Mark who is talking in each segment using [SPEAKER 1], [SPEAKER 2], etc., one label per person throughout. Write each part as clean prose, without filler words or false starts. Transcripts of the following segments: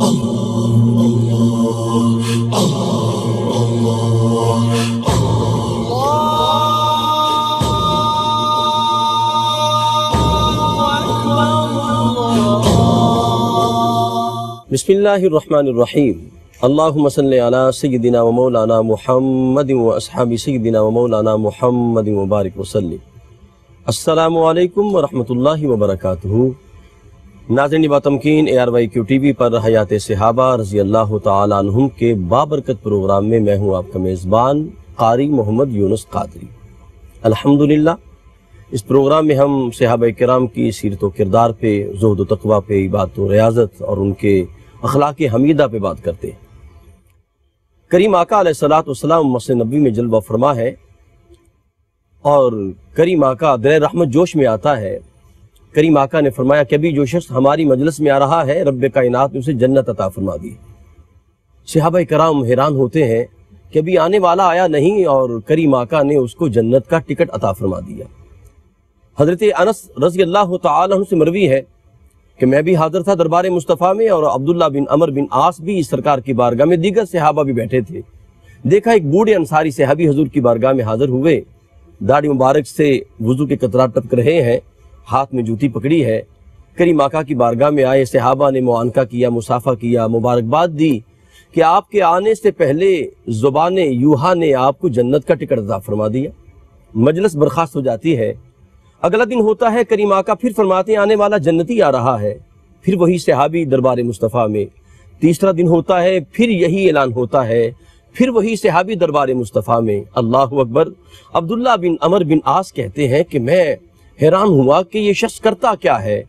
[SPEAKER 1] بسم اللہ الرحمن الرحیم اللہم صلی علی سیدنا و مولانا محمد و اصحاب سیدنا و مولانا محمد مبارک وسلم۔ السلام علیکم ورحمۃ اللہ وبرکاتہ۔ ناظرین باتمکین ARYQ TV پر حیات صحابہ رضی اللہ تعالیٰ عنہم کے بابرکت پروگرام میں میں ہوں آپ کا میزبان قاری محمد یونس قادری۔ الحمدللہ اس پروگرام میں ہم صحابہ کرام کی سیرت و کردار پہ، زہد و تقویٰ پہ، عبادت و ریاضت اور ان کے اخلاق حمیدہ پہ بات کرتے ہیں۔ کریم آقا علیہ الصلوۃ والسلام مسجد نبوی میں جلوہ فرما ہے اور کریم آقا در رحمت جوش میں آتا ہے۔ کریم آقا نے فرمایا کہ ابھی جو شخص ہماری مجلس میں آ رہا ہے رب کائنات نے اسے جنت عطا فرما دی۔ صحابہ کرام حیران ہوتے ہیں کہ ابھی آنے والا آیا نہیں اور کریم آقا نے اس کو جنت کا ٹکٹ عطا فرما دیا۔ حضرت انس رضی اللہ تعالیٰ عنہ سے مروی ہے کہ میں بھی حاضر تھا دربار مصطفیٰ میں اور عبداللہ بن عمر بن عاص بھی اس سرکار کی بارگاہ میں، دیگر صحابہ بھی بیٹھے تھے۔ دیکھا ایک بوڑھے انصاری صحابی حضور کی بارگاہ میں حاضر ہوئے، داڑھی مبارک سے وضو کے قطرات ٹپک رہے ہیں، ہاتھ میں جوتی پکڑی ہے۔ کریم آقا کی بارگاہ میں آئے، صحابہ نے معانقہ کیا، مصافحہ کیا، مبارکباد دی کہ آپ کے آنے سے پہلے زبان یوحا نے آپ کو جنت کا ٹکٹ عطا فرما دیا۔ مجلس برخاست ہو جاتی ہے۔ اگلا دن ہوتا ہے، کریم آقا پھر فرماتے ہیں آنے والا جنتی آ رہا ہے، پھر وہی صحابی دربار مصطفیٰ میں۔ تیسرا دن ہوتا ہے، پھر یہی اعلان ہوتا ہے، پھر وہی صحابی دربار مصطفیٰ میں۔ اللہ اکبر۔ عبداللہ بن عمر بن عاص کہتے ہیں کہ میں حیران ہوا کہ یہ شخص کرتا کیا ہے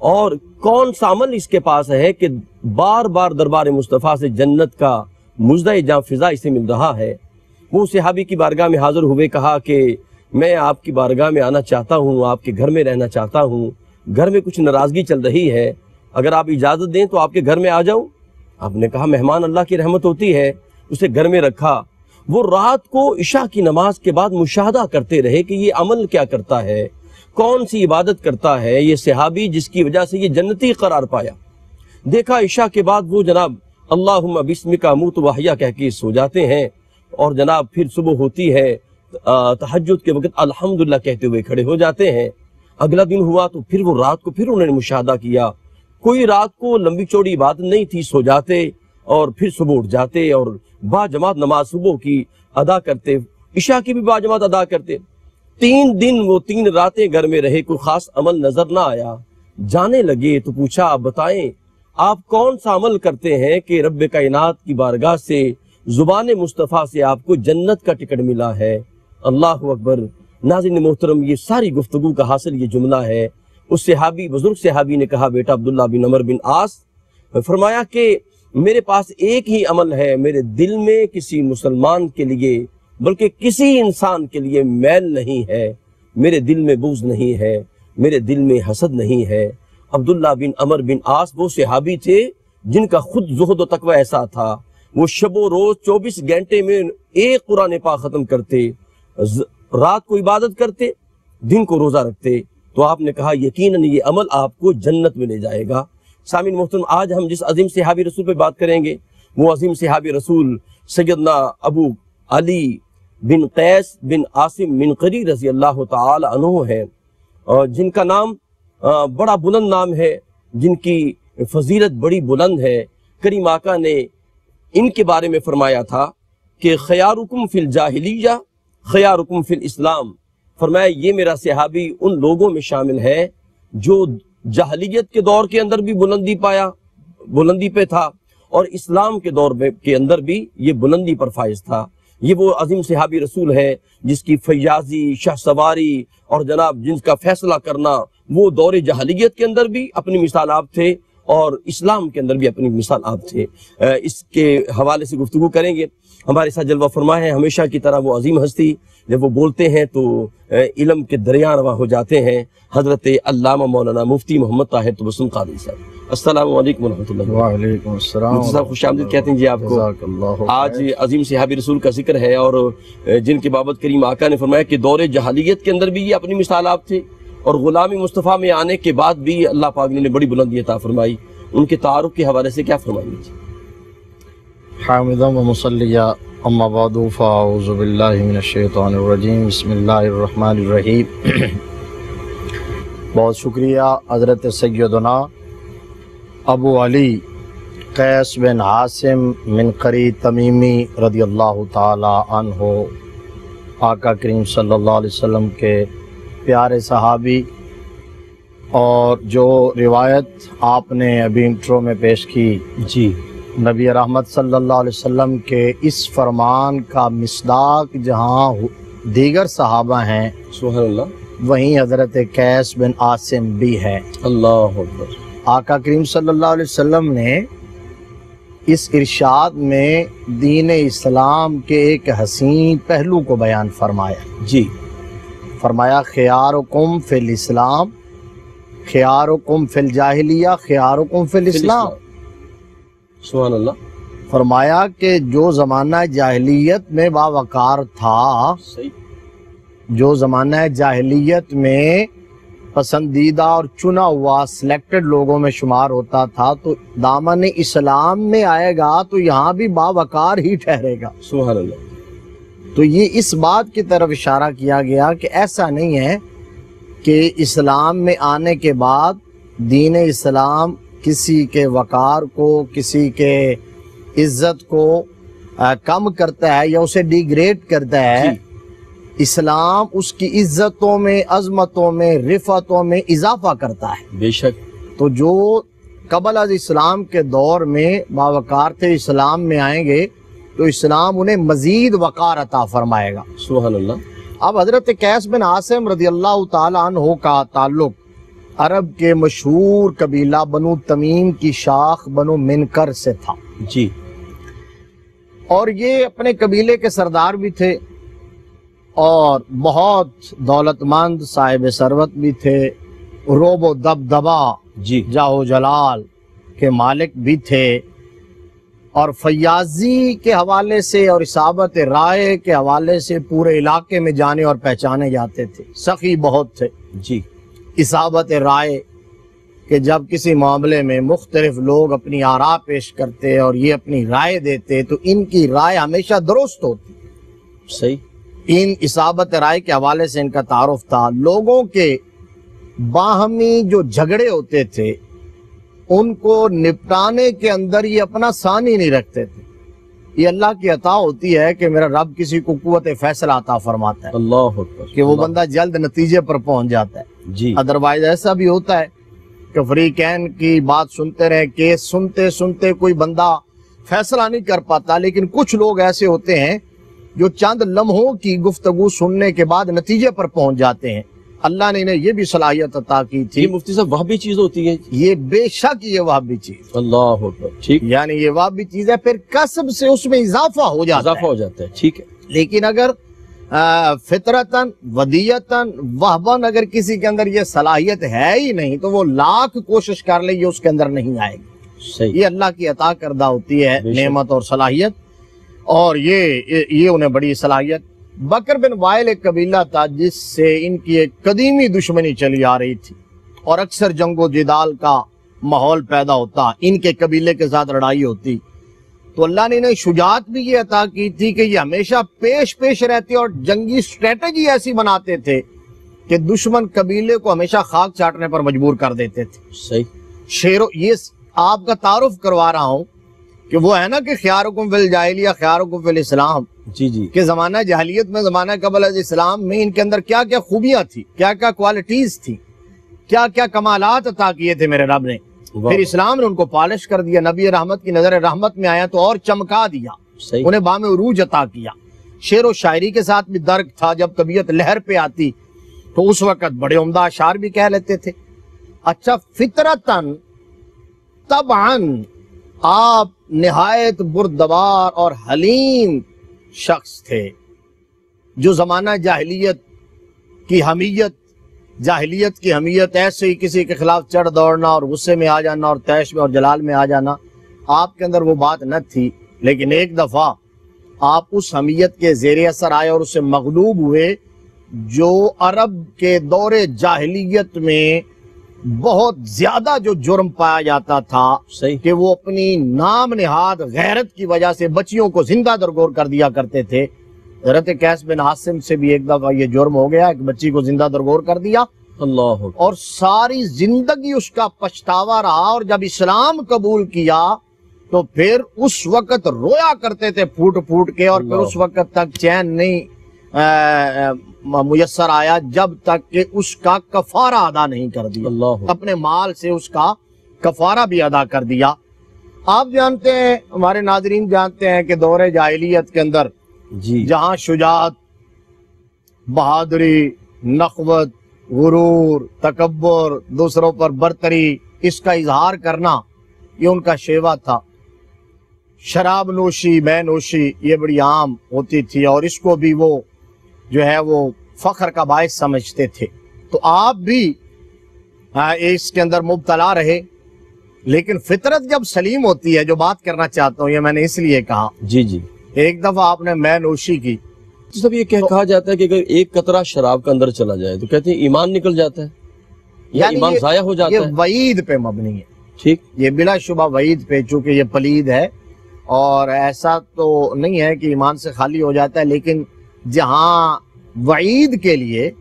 [SPEAKER 1] اور کون سا عمل اس کے پاس ہے کہ بار بار دربار مصطفیٰ سے جنت کا مژدہ جاں فضا اسے مل رہا ہے۔ وہ صحابی کی بارگاہ میں حاضر ہوئے، کہا کہ میں آپ کی بارگاہ میں آنا چاہتا ہوں، آپ کے گھر میں رہنا چاہتا ہوں، گھر میں کچھ ناراضگی چل رہی ہے، اگر آپ اجازت دیں تو آپ کے گھر میں آ جاؤں۔ آپ نے کہا مہمان اللہ کی رحمت ہوتی ہے، اسے گھر میں رکھا۔ وہ رات کو عشاء کی نماز کے بعد مشاہدہ کرتے رہے کہ یہ عمل کیا کرتا ہے، کون سی عبادت کرتا ہے یہ صحابی جس کی وجہ سے یہ جنتی قرار پایا۔ دیکھا عشاء کے بعد وہ جناب اللہم بسمک اموت واحیا کہہ کے سو جاتے ہیں اور جناب پھر صبح ہوتی ہے، تہجد کے وقت الحمدللہ کہتے ہوئے کھڑے ہو جاتے ہیں۔ اگلا دن ہوا تو پھر وہ رات کو پھر انہوں نے مشاہدہ کیا، کوئی رات کو لمبی چوڑی عبادت نہیں تھی، سو جاتے اور پھر صبح اٹھ جاتے اور با جماعت نماز صبح کی ادا کرتے، عشاء کی بھی با جماعت ادا کرتے۔ 3 دن وہ 3 راتیں گھر میں رہے، کوئی خاص عمل نظر نہ آیا۔ جانے لگے تو پوچھا آپ بتائیں آپ کون سا عمل کرتے ہیں کہ رب کائنات کی بارگاہ سے زبان مصطفیٰ سے آپ کو جنت کا ٹکٹ ملا ہے۔ اللہ اکبر۔ ناظرین محترم، یہ ساری گفتگو کا حاصل یہ جملہ ہے۔ اس صحابی، بزرگ صحابی نے کہا بیٹا عبداللہ بن عمر بن عاص، فرمایا کہ میرے پاس ایک ہی عمل ہے، میرے دل میں کسی مسلمان کے لیے بلکہ کسی انسان کے لیے میل نہیں ہے، میرے دل میں بغض نہیں ہے، میرے دل میں حسد نہیں ہے۔ عبداللہ بن عمر بن عاص وہ صحابی تھے جن کا خود زہد و تقوی ایسا تھا، وہ شب و روز 24 گھنٹے میں ایک قرآن پاک ختم کرتے، رات کو عبادت کرتے، دن کو روزہ رکھتے۔ تو آپ نے کہا یقیناً یہ عمل آپ کو جنت میں لے جائے گا۔ سامعین محترم، آج ہم جس عظیم صحابی رسول پہ بات کریں گے وہ عظیم صحابی رسول سیدنا ابو علی بن قیس بن عاصم منقری رضی اللہ تعالی عنہ ہے، اور جن کا نام بڑا بلند نام ہے، جن کی فضیلت بڑی بلند ہے۔ کریم آقا نے ان کے بارے میں فرمایا تھا کہ خیارکم فی الجاہلیہ خیارکم فی الاسلام، فرمایا یہ میرا صحابی ان لوگوں میں شامل ہے جو جاہلیت کے دور کے اندر بھی بلندی پہ تھا اور اسلام کے دور کے اندر بھی یہ بلندی پر فائز تھا۔ یہ وہ عظیم صحابی رسول ہے جس کی فیاضی، شاہ سواری اور جناب جن کا فیصلہ کرنا وہ دور جاہلیت کے اندر بھی اپنی مثال آپ تھے اور اسلام کے اندر بھی اپنی مثال آپ تھے۔ اس کے حوالے سے گفتگو کریں گے۔ ہمارے ساتھ جلوہ فرما ہے ہمیشہ کی طرح وہ عظیم ہستی، جب وہ بولتے ہیں تو علم کے دریا رواں ہو جاتے ہیں، حضرت علامہ مولانا مفتی محمد طاہر تبسم قادری صاحب۔ السلام علیکم ورحمۃ اللہ۔
[SPEAKER 2] وعلیکم السلام۔
[SPEAKER 1] مفتی صاحب خوش آمدید کہتے ہیں جی آپ کو۔ آج عظیم صحابی رسول کا ذکر ہے اور جن کی بابت کریم آقا نے فرمایا کہ دور جاہلیت کے اندر بھی یہ اپنی مثال آپ تھے اور غلامی مصطفیٰ میں آنے کے بعد بھی اللہ پاک نے بڑی بلندی عطا فرمائی۔ ان کے تعارف کے حوالے سے کیا فرمائیں گے؟
[SPEAKER 2] حامداً و مصلیٰ اما بعد فاعوذ باللہ من الشیطان الرجیم بسم اللہ الرحمن الرحیم۔ بہت شکریہ حضرت سیدنا ابو علی قیس بن عاصم منقری تمیمی رضی اللہ تعالی عنہ، آقا کریم صلی اللہ علیہ وسلم کے پیارے صحابی، اور جو روایت آپ نے ابھی انٹرو میں پیش کی
[SPEAKER 1] جی،
[SPEAKER 2] نبی رحمت صلی اللہ علیہ وسلم کے اس فرمان کا مصداق جہاں دیگر صحابہ ہیں،
[SPEAKER 1] سبحان اللہ،
[SPEAKER 2] وہیں حضرت قیس بن عاصم بھی ہے۔
[SPEAKER 1] اللہ اکبر۔
[SPEAKER 2] آقا کریم صلی اللہ علیہ وسلم نے اس ارشاد میں دین اسلام کے ایک حسین پہلو کو بیان فرمایا۔
[SPEAKER 1] جی،
[SPEAKER 2] فرمایا خیارکم فی الاسلام، خیارکم فی الجاہلیہ، خیارکم فی الاسلام۔
[SPEAKER 1] سبحان اللہ۔
[SPEAKER 2] فرمایا کہ جو زمانہ جاہلیت میں باوقار تھا،
[SPEAKER 1] صحیح،
[SPEAKER 2] جو زمانہ جاہلیت میں پسندیدہ اور چنا ہوا سلیکٹڈ لوگوں میں شمار ہوتا تھا، تو دامن اسلام میں آئے گا تو یہاں بھی باوقار ہی ٹھہرے گا۔
[SPEAKER 1] سبحان اللہ۔
[SPEAKER 2] تو یہ اس بات کی طرف اشارہ کیا گیا کہ ایسا نہیں ہے کہ اسلام میں آنے کے بعد دین اسلام کسی کے وقار کو، کسی کے عزت کو کم کرتا ہے یا اسے ڈیگریڈ کرتا ہے۔
[SPEAKER 1] جی،
[SPEAKER 2] اسلام اس کی عزتوں میں، عظمتوں میں، رفعتوں میں اضافہ کرتا ہے۔
[SPEAKER 1] بے شک۔
[SPEAKER 2] تو جو قبل از اسلام کے دور میں باوقار تھے، اسلام میں آئیں گے تو اسلام انہیں مزید وقار عطا فرمائے گا۔
[SPEAKER 1] سبحان اللہ۔
[SPEAKER 2] اب حضرت قیس بن عاصم رضی اللہ تعالی عنہ کا تعلق عرب کے مشہور قبیلہ بنو تمیم کی شاخ بنو منکر سے تھا،
[SPEAKER 1] جی،
[SPEAKER 2] اور یہ اپنے قبیلے کے سردار بھی تھے اور بہت دولت مند صاحب ثروت بھی تھے، روب و دبدبا،
[SPEAKER 1] جی،
[SPEAKER 2] جاہ و جلال کے مالک بھی تھے، اور فیاضی کے حوالے سے اور اصابت رائے کے حوالے سے پورے علاقے میں جانے اور پہچانے جاتے تھے۔ سخی بہت تھے۔
[SPEAKER 1] جی،
[SPEAKER 2] اصابت رائے کہ جب کسی معاملے میں مختلف لوگ اپنی آراء پیش کرتے اور یہ اپنی رائے دیتے تو ان کی رائے ہمیشہ درست ہوتی۔
[SPEAKER 1] صحیح۔
[SPEAKER 2] ان اصابت رائے کے حوالے سے ان کا تعارف تھا۔ لوگوں کے باہمی جو جھگڑے ہوتے تھے ان کو نپٹانے کے اندر یہ اپنا ثانی نہیں رکھتے تھے۔ یہ اللہ کی عطا ہوتی ہے کہ میرا رب کسی کو قوت فیصلہ عطا فرماتا ہے
[SPEAKER 1] اللہ اکبر،
[SPEAKER 2] کہ وہ بندہ جلد نتیجے پر پہنچ جاتا ہے۔
[SPEAKER 1] جی،
[SPEAKER 2] ادروائز ایسا بھی ہوتا ہے کہ فریقین کی بات سنتے رہے، کیس سنتے سنتے کوئی بندہ فیصلہ نہیں کر پاتا، لیکن کچھ لوگ ایسے ہوتے ہیں جو چند لمحوں کی گفتگو سننے کے بعد نتیجے پر پہنچ جاتے ہیں۔ اللہ نے انہیں یہ بھی صلاحیت عطا کی تھی۔
[SPEAKER 1] یہ مفتی صاحب وہابی چیز ہوتی ہے؟
[SPEAKER 2] یہ بے شک یہ وہابی چیز،
[SPEAKER 1] اللہ اکبر، ٹھیک،
[SPEAKER 2] یعنی یہ وہابی چیز ہے، پھر کسب سے اس میں اضافہ ہو جاتا
[SPEAKER 1] اضافہ ہو جاتا ہے، ٹھیک ہے۔
[SPEAKER 2] لیکن اگر فطرتاً ودیتاً وہباً اگر کسی کے اندر یہ صلاحیت ہے ہی نہیں تو وہ لاکھ کوشش کر لے یہ اس کے اندر نہیں آئے گی۔
[SPEAKER 1] صحیح،
[SPEAKER 2] یہ اللہ کی عطا کردہ ہوتی ہے
[SPEAKER 1] بے شک۔
[SPEAKER 2] نعمت اور صلاحیت، اور یہ انہیں بڑی صلاحیت۔ بکر بن وائل ایک قبیلہ تھا جس سے ان کی ایک قدیمی دشمنی چلی آ رہی تھی اور اکثر جنگ و جدال کا ماحول پیدا ہوتا، ان کے قبیلے کے ساتھ لڑائی ہوتی، تو اللہ نے انہیں شجاعت بھی یہ عطا کی تھی کہ یہ ہمیشہ پیش رہتے اور جنگی سٹریٹجی ایسی بناتے تھے کہ دشمن قبیلے کو ہمیشہ خاک چاٹنے پر مجبور کر دیتے تھے۔
[SPEAKER 1] صحیح،
[SPEAKER 2] یہ آپ کا تعارف کروا رہا ہوں کہ وہ ہے نا کہ خیارکم فی الجاہلیہ خیارکم فی الاسلام،
[SPEAKER 1] جی، جی،
[SPEAKER 2] کہ زمانہ جاہلیت میں، زمانہ قبل از اسلام میں ان کے اندر کیا کیا خوبیاں تھی، کیا کیا کوالٹیز تھی، کیا کیا کمالات عطا کیے تھے میرے رب نے۔ پھر اسلام نے ان کو پالش کر دیا، نبی رحمت کی نظر رحمت میں آیا تو اور چمکا دیا،
[SPEAKER 1] صحیح،
[SPEAKER 2] انہیں بام عروج عطا کیا۔ شعر و شاعری کے ساتھ بھی درک تھا، جب طبیعت لہر پہ آتی تو اس وقت بڑے عمدہ اشعار بھی کہہ لیتے تھے۔ اچھا، فطرتاً طبعاً آپ نہایت بردبار اور حلیم شخص تھے، جو زمانہ جاہلیت کی حمیت ایسے ہی کسی کے خلاف چڑھ دوڑنا اور غصے میں آ جانا اور تیش میں اور جلال میں آ جانا، آپ کے اندر وہ بات نہ تھی۔ لیکن ایک دفعہ آپ اس حمیت کے زیر اثر آئے اور اس سے مغلوب ہوئے جو عرب کے دور جاہلیت میں بہت زیادہ جو جرم پایا جاتا تھا
[SPEAKER 1] صحیح
[SPEAKER 2] کہ وہ اپنی نام نہاد غیرت کی وجہ سے بچیوں کو زندہ درگور کر دیا کرتے تھے۔ حضرت قیس بن عاصم سے بھی ایک دفعہ یہ جرم ہو گیا، ایک بچی کو زندہ درگور کر دیا
[SPEAKER 1] اللہ
[SPEAKER 2] اور ساری زندگی اس کا پچھتاوا رہا، اور جب اسلام قبول کیا تو پھر اس وقت رویا کرتے تھے پھوٹ پھوٹ کے، اور پھر اس وقت تک چین نہیں میسر آیا جب تک کہ اس کا کفارہ ادا نہیں کر دیا،
[SPEAKER 1] اللہ
[SPEAKER 2] اپنے مال سے اس کا کفارہ بھی ادا کر دیا۔ آپ جانتے ہیں، ہمارے ناظرین جانتے ہیں کہ دور جاہلیت کے اندر
[SPEAKER 1] جی
[SPEAKER 2] جہاں شجاعت، بہادری، نخوت، غرور، تکبر، دوسروں پر برتری، اس کا اظہار کرنا یہ ان کا شیوا تھا۔ شراب نوشی، مے نوشی یہ بڑی عام ہوتی تھی، اور اس کو بھی وہ جو ہے وہ فخر کا باعث سمجھتے تھے۔ تو آپ بھی اس کے اندر مبتلا رہے، لیکن فطرت جب سلیم ہوتی ہے، جو بات کرنا چاہتا ہوں یہ میں نے اس لیے کہا،
[SPEAKER 1] جی جی
[SPEAKER 2] ایک دفعہ آپ نے مے نوشی کی،
[SPEAKER 1] سب یہ کہا جاتا ہے کہ اگر ایک قطرہ شراب کا اندر چلا جائے تو کہتے ہیں ایمان نکل جاتا ہے یا
[SPEAKER 2] یعنی
[SPEAKER 1] ایمان ضائع ہو جاتا
[SPEAKER 2] یہ
[SPEAKER 1] ہے۔
[SPEAKER 2] وعید پہ مبنی ہے،
[SPEAKER 1] ٹھیک
[SPEAKER 2] یہ بلا شبہ وعید پہ، چونکہ یہ پلید ہے اور ایسا تو نہیں ہے کہ ایمان سے خالی ہو جاتا ہے، لیکن جہاں وعید کے لیے،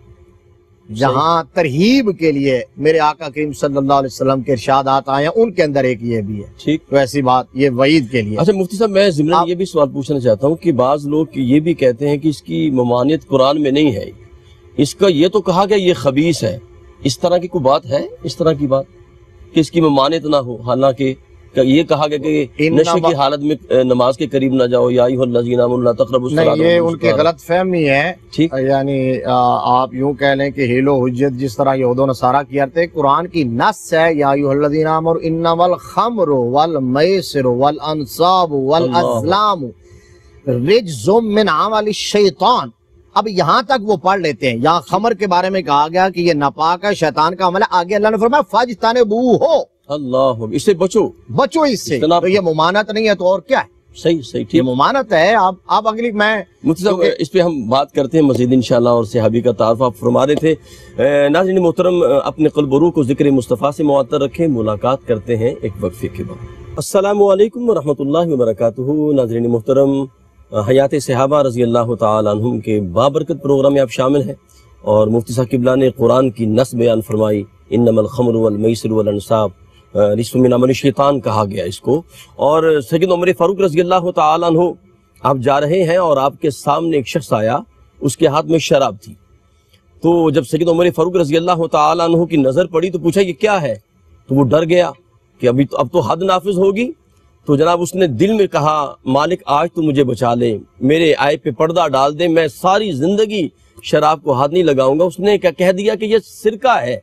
[SPEAKER 2] جہاں ترہیب کے لیے میرے آقا کریم صلی اللہ علیہ وسلم کے ارشادات آئے ہیں، ان کے اندر ایک یہ بھی ہے۔
[SPEAKER 1] ٹھیک۔
[SPEAKER 2] تو ایسی بات یہ وعید کے لیے۔
[SPEAKER 1] اچھا مفتی صاحب، میں ضمن یہ بھی سوال پوچھنا چاہتا ہوں کہ بعض لوگ یہ بھی کہتے ہیں کہ اس کی ممانعت قرآن میں نہیں ہے، اس کا یہ تو کہا گیا یہ خبیث ہے، اس طرح کی کوئی بات ہے، اس طرح کی بات کہ اس کی ممانعت نہ ہو؟ حالانکہ یہ کہا گیا کہ نشے کی حالت میں نماز کے قریب نہ جاؤ، یا ایھا الذین آمنوا لا تقربوا الصلاۃ،
[SPEAKER 2] نہیں، یہ ان کی غلط فہمی ہے۔
[SPEAKER 1] ٹھیک،
[SPEAKER 2] یعنی آپ یوں کہہ لیں کہ حیل و حجت جس طرح یہود و نصارہ کیا کرتے، قرآن کی نص ہے، یا ایھا الذین آمنوا انما الخمر والمیسر والانصاب والازلام رجز من عمل الشیطان۔ اب یہاں تک وہ پڑھ لیتے ہیں، یہاں خمر کے بارے میں کہا گیا کہ یہ ناپاک ہے، شیطان کا عمل ہے، آگے اللہ نے فرمایا فاجتنبوہ،
[SPEAKER 1] اللہ اس سے بچو
[SPEAKER 2] اس سے۔ تو یہ ممانعت نہیں ہے تو اور کیا ہے؟
[SPEAKER 1] صحیح صحیح،
[SPEAKER 2] یہ
[SPEAKER 1] ٹھیک۔
[SPEAKER 2] ممانعت ہے۔ آپ اگلی میں
[SPEAKER 1] مفتی صاحب اس پہ ہم بات کرتے ہیں مزید انشاءاللہ، اور صحابی کا تعارف آپ فرما رہے تھے۔ ناظرین محترم، اپنے قلب و روح کو ذکر مصطفیٰ سے معطر رکھیں، ملاقات کرتے ہیں ایک وقفے کے بعد۔ السلام علیکم ورحمۃ اللہ وبرکاتہ۔ ناظرین محترم، حیات صحابہ رضی اللہ تعالی عنہم کے بابرکت پروگرام میں آپ شامل ہیں، اور مفتی صاحب قبلہ نے قرآن کی نص بیان فرمائی، انما الخمر والمیسر والانصاب رجس من عمل الشیطان کہا گیا اس کو۔ اور سیدنا عمر فاروق رضی اللہ تعالی عنہ، آپ جا رہے ہیں اور آپ کے سامنے ایک شخص آیا، اس کے ہاتھ میں شراب تھی، تو جب سیدنا عمر فاروق رضی اللہ تعالی عنہ کی نظر پڑی تو پوچھا یہ کیا ہے؟ تو وہ ڈر گیا کہ اب تو حد نافذ ہوگی۔ تو جناب اس نے دل میں کہا مالک آج تو مجھے بچا لے، میرے عیب پہ پردہ ڈال دے، میں ساری زندگی شراب کو ہاتھ نہیں لگاؤں گا۔ اس نے کہہ دیا کہ یہ سرکہ ہے،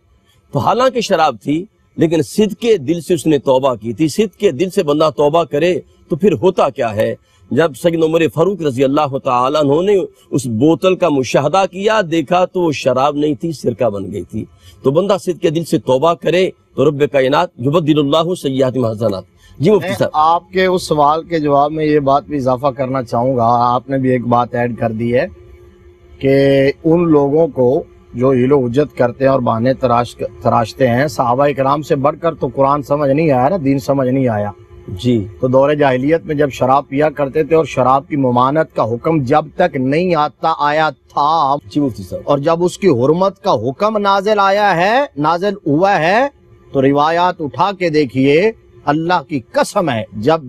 [SPEAKER 1] تو حالانکہ شراب تھی لیکن صدقے دل سے اس نے توبہ کی تھی۔ صدقے دل سے بندہ توبہ کرے تو پھر ہوتا کیا ہے؟ جب سیدنا عمر فاروق رضی اللہ تعالی عنہ نے اس بوتل کا مشاہدہ کیا، دیکھا تو وہ شراب نہیں تھی، سرکہ بن گئی تھی۔ تو بندہ صدقے دل سے توبہ کرے تو رب کائنات یبدل اللہ سیئات حسنات۔ جی مفتی صاحب،
[SPEAKER 2] آپ کے اس سوال کے جواب میں یہ بات بھی اضافہ کرنا چاہوں گا، آپ نے بھی ایک بات ایڈ کر دی ہے کہ ان لوگوں کو جو حیل و حجت کرتے ہیں اور بہانے تراشتے ہیں، صحابہ کرام سے بڑھ کر تو قرآن سمجھ نہیں آیا نا، دین سمجھ نہیں آیا۔
[SPEAKER 1] جی،
[SPEAKER 2] تو دور جاہلیت میں جب شراب پیا کرتے تھے اور شراب کی ممانعت کا حکم جب تک نہیں آیا تھا،
[SPEAKER 1] جی مفتی صاحب،
[SPEAKER 2] اور جب اس کی حرمت کا حکم نازل ہوا ہے تو روایات اٹھا کے دیکھیے، اللہ کی قسم ہے،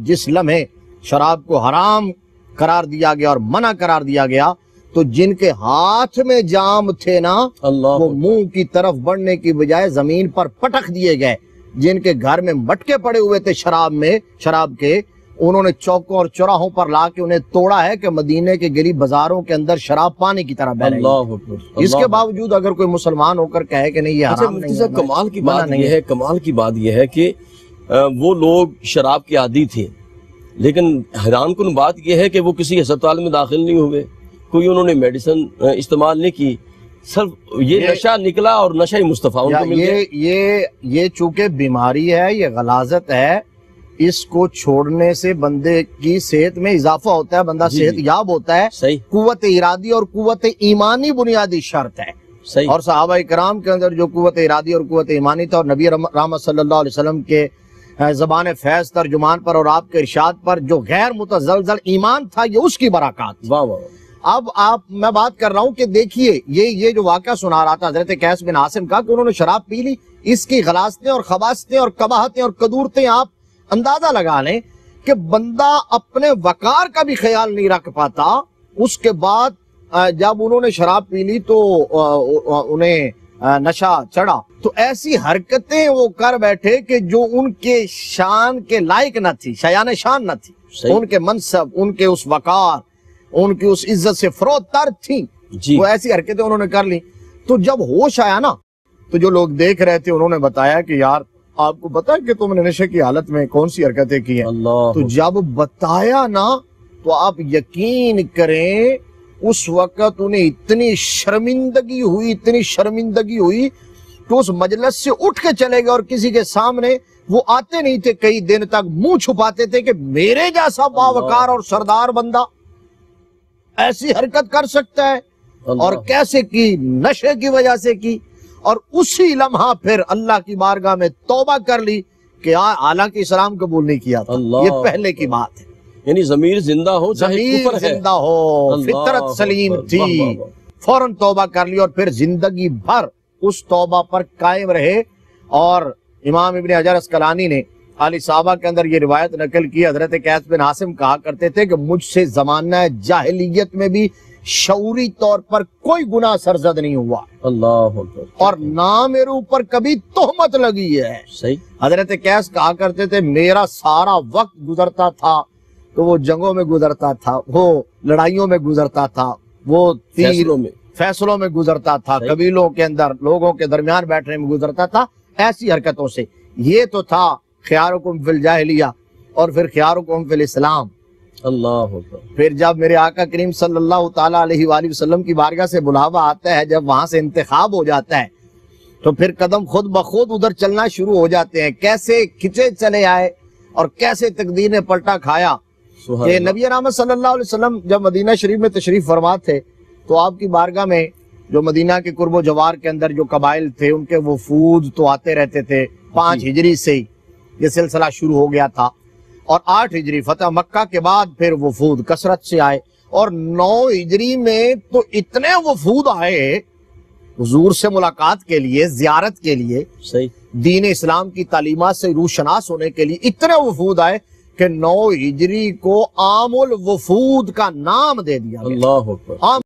[SPEAKER 2] جس لمحے شراب کو حرام قرار دیا گیا اور منع قرار دیا گیا تو جن کے ہاتھ میں جام تھے نا، وہ منہ کی طرف بڑھنے کی بجائے زمین پر پٹک دیے گئے۔ جن کے گھر میں مٹکے پڑے ہوئے تھے شراب کے، انہوں نے چوکوں اور چوراہوں پر لا کے انہیں توڑا ہے کہ مدینے کے گلی بازاروں کے اندر شراب پانی کی طرح بہ رہی ہے۔ اس کے باوجود اگر کوئی مسلمان ہو کر کہے کہ نہیں یہ حرام نہیں ہے،
[SPEAKER 1] کمال کی بات یہ ہے کہ وہ لوگ شراب کے عادی تھے، لیکن حیران کن بات یہ ہے کہ وہ کسی ہسپتال میں داخل نہیں ہوئے، کوئی انہوں نے میڈیسن استعمال نہیں کی، صرف یہ نشہ نکلا اور نشہ مصطفیٰ ان کو مل گیا۔
[SPEAKER 2] یہ چونکہ بیماری ہے، یہ غلاظت ہے، اس کو چھوڑنے سے بندے کی صحت میں اضافہ ہوتا ہے، بندہ صحت یاب ہوتا ہے۔
[SPEAKER 1] صحیح،
[SPEAKER 2] قوت ارادی اور قوت ایمانی بنیادی شرط ہے۔
[SPEAKER 1] صحیح.
[SPEAKER 2] اور صحابہ کرام کے اندر جو قوت ارادی اور قوت ایمانی تھا، اور نبی رحمت صلی اللہ علیہ وسلم کے زبان فیض ترجمان پر اور آپ کے ارشاد پر جو غیر متزلزل ایمان تھا، یہ اس کی برکات.
[SPEAKER 1] واہ واہ.
[SPEAKER 2] اب میں بات کر رہا ہوں کہ دیکھیے یہ جو واقعہ سنا رہا تھا حضرت قیس بن عاصم کا کہ انہوں نے شراب پی لی، اس کی غلاستیں اور خباستیں اور قباحتیں اور قدورتیں آپ اندازہ لگا لیں کہ بندہ اپنے وقار کا بھی خیال نہیں رکھ پاتا. اس کے بعد جب انہوں نے شراب پی لی تو انہیں نشہ چڑھا، تو ایسی حرکتیں وہ کر بیٹھے کہ جو ان کے شان کے لائق نہ تھی، شایان شان نہ تھی. ان کے منصب، ان کے اس وقار، ان کی اس عزت سے فروتر تھیں. وہ ایسی حرکتیں انہوں نے کر لی. تو جب ہوش آیا نا، تو جو لوگ دیکھ رہے تھے انہوں نے بتایا کہ یار آپ کو پتا ہے کہ تم نے نشے کی حالت میں کون سی حرکتیں کی ہیں. تو جب بتایا نا تو آپ یقین کریں اس وقت انہیں اتنی شرمندگی ہوئی کہ اس مجلس سے اٹھ کے چلے گئے، اور کسی کے سامنے وہ آتے نہیں تھے. کئی دن تک منہ چھپاتے تھے کہ میرے جیسا باوقار اور سردار بندہ ایسی حرکت کر سکتا ہے. اور کیسے کی؟ نشے کی وجہ سے کی. اور اسی لمحہ پھر اللہ کی بارگاہ میں توبہ کر لی کہ حالانکہ اسلام قبول نہیں کیا تھا. یہ پہلے کی بات ہے.
[SPEAKER 1] یعنی ضمیر زندہ ہو،
[SPEAKER 2] ضمیر زندہ ہو، فطرت سلیم تھی، فوراً توبہ کر لی اور پھر زندگی بھر اس توبہ پر قائم رہے. اور امام ابن حجر اسقلانی نے علی صحابہ کے اندر یہ روایت نقل کی. حضرت قیس بن عاصم کہا کرتے تھے کہ مجھ سے زمانہ جاہلیت میں بھی شعوری طور پر کوئی گناہ سرزد نہیں ہوا،
[SPEAKER 1] اللہ اکبر،
[SPEAKER 2] اور نہ میرے اوپر کبھی تہمت لگی ہے.
[SPEAKER 1] صحیح.
[SPEAKER 2] حضرت قیس کہا کرتے تھے میرا سارا وقت گزرتا تھا تو وہ جنگوں میں گزرتا تھا، وہ لڑائیوں میں گزرتا تھا، وہ فیصلوں میں گزرتا تھا، قبیلوں کے اندر لوگوں کے درمیان بیٹھنے میں گزرتا تھا، ایسی حرکتوں سے. یہ تو تھا خیارکم فی الجاہلیہ، اور پھر خیارکم فی الاسلام.
[SPEAKER 1] اللہ اکبر.
[SPEAKER 2] پھر جب میرے آقا کریم صلی اللہ تعالیٰ علیہ وآلہ وسلم کی بارگاہ سے بلاوا آتا ہے، جب وہاں سے انتخاب ہو جاتا ہے، تو پھر قدم خود بخود ادھر چلنا شروع ہو جاتے ہیں. کیسے کھچے چلے آئے اور کیسے تقدیر نے پلٹا کھایا کہ نبی رحمت صلی اللہ علیہ وسلم جب مدینہ شریف میں تشریف فرما تھے تو آپ کی بارگاہ میں جو مدینہ کے قرب و جوار کے اندر جو قبائل تھے ان کے وفود تو آتے رہتے تھے. 5 ہجری سے یہ سلسلہ شروع ہو گیا تھا، اور 8 ہجری فتح مکہ کے بعد پھر وفود کثرت سے آئے، اور 9 ہجری میں تو اتنے وفود آئے حضور سے ملاقات کے لیے، زیارت کے لیے، دین اسلام کی تعلیمات سے روشناس ہونے کے لیے. اتنے وفود آئے کہ 9 ہجری کو عام الوفود کا نام دے دیا.
[SPEAKER 1] اللہ اکبر.
[SPEAKER 2] عام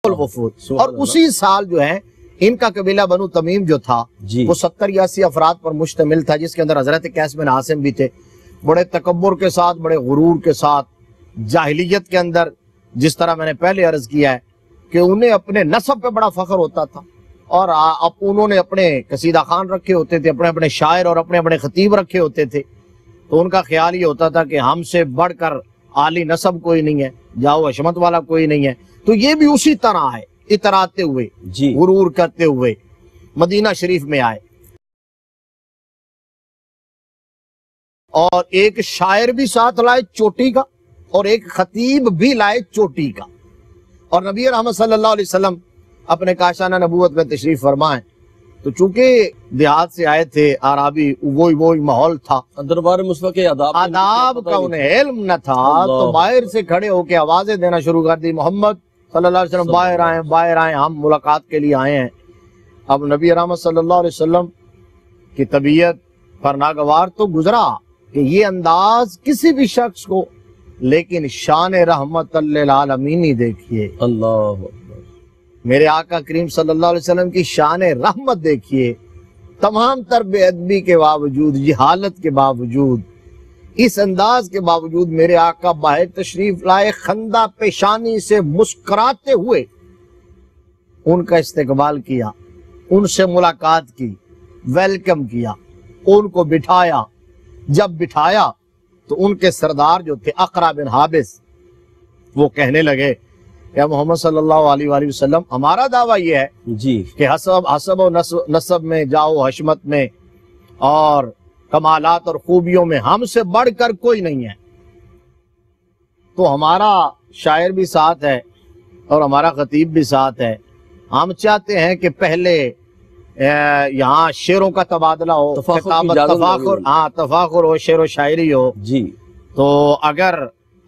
[SPEAKER 2] الوفود. اور اسی سال جو ہے ان کا قبیلہ بنو تمیم جو تھا وہ 70-80 افراد پر مشتمل تھا، جس کے اندر حضرت قیس بن عاصم بھی تھے. بڑے تکبر کے ساتھ، بڑے غرور کے ساتھ، جاہلیت کے اندر جس طرح میں نے پہلے عرض کیا ہے کہ انہیں اپنے نسب پہ بڑا فخر ہوتا تھا، اور اب انہوں نے اپنے قصیدہ خان رکھے ہوتے تھے، اپنے شاعر اور اپنے خطیب رکھے ہوتے تھے. تو ان کا خیال یہ ہوتا تھا کہ ہم سے بڑھ کر عالی نسب کوئی نہیں ہے، جاؤ حشمت والا کوئی نہیں ہے. تو یہ بھی اسی طرح ہے، اتراتے ہوئے، غرور کرتے ہوئے مدینہ شریف میں آئے. اور ایک شاعر بھی ساتھ لائے چوٹی کا، اور ایک خطیب بھی لائے چوٹی کا. اور نبی رحمت صلی اللہ علیہ وسلم اپنے کاشانہ نبوت میں تشریف فرمائیں تو چونکہ دیہات سے آئے تھے، عربی وہی ماحول تھا،
[SPEAKER 1] دربار مصطفیٰ کے
[SPEAKER 2] آداب کا انہیں علم نہ تھا. تو باہر سے کھڑے ہو کے آوازیں دینا شروع کر دی، محمد صلی اللہ علیہ وسلم باہر آئیں، ہم ملاقات کے لیے آئے ہیں. اب نبی رحمت صلی اللہ علیہ وسلم کی طبیعت پر ناگوار تو گزرا کہ یہ انداز کسی بھی شخص کو، لیکن شان رحمت للعالمین دیکھیے،
[SPEAKER 1] اللہ
[SPEAKER 2] میرے آقا کریم صلی اللہ علیہ وسلم کی شان رحمت دیکھیے. تمام تر بے ادبی کے باوجود، جہالت کے باوجود، اس انداز کے باوجود میرے آقا باہر تشریف لائے، خندہ پیشانی سے مسکراتے ہوئے ان کا استقبال کیا، ان سے ملاقات کی، ویلکم کیا، ان کو بٹھایا. جب بٹھایا تو ان کے سردار جو تھے اقرا بن حابس، وہ کہنے لگے کہ محمد صلی اللہ علیہ وآلہ وسلم، ہمارا دعویٰ یہ ہے کہ حسب و نسب میں، جاؤ حشمت میں، اور کمالات اور خوبیوں میں ہم سے بڑھ کر کوئی نہیں ہے. تو ہمارا شاعر بھی ساتھ ہے، اور ہمارا خطیب بھی ساتھ ہے. ہم چاہتے ہیں کہ پہلے یہاں شعروں کا تبادلہ ہو، تفاخر ہو، شعر و شاعری ہو.
[SPEAKER 1] جی
[SPEAKER 2] تو اگر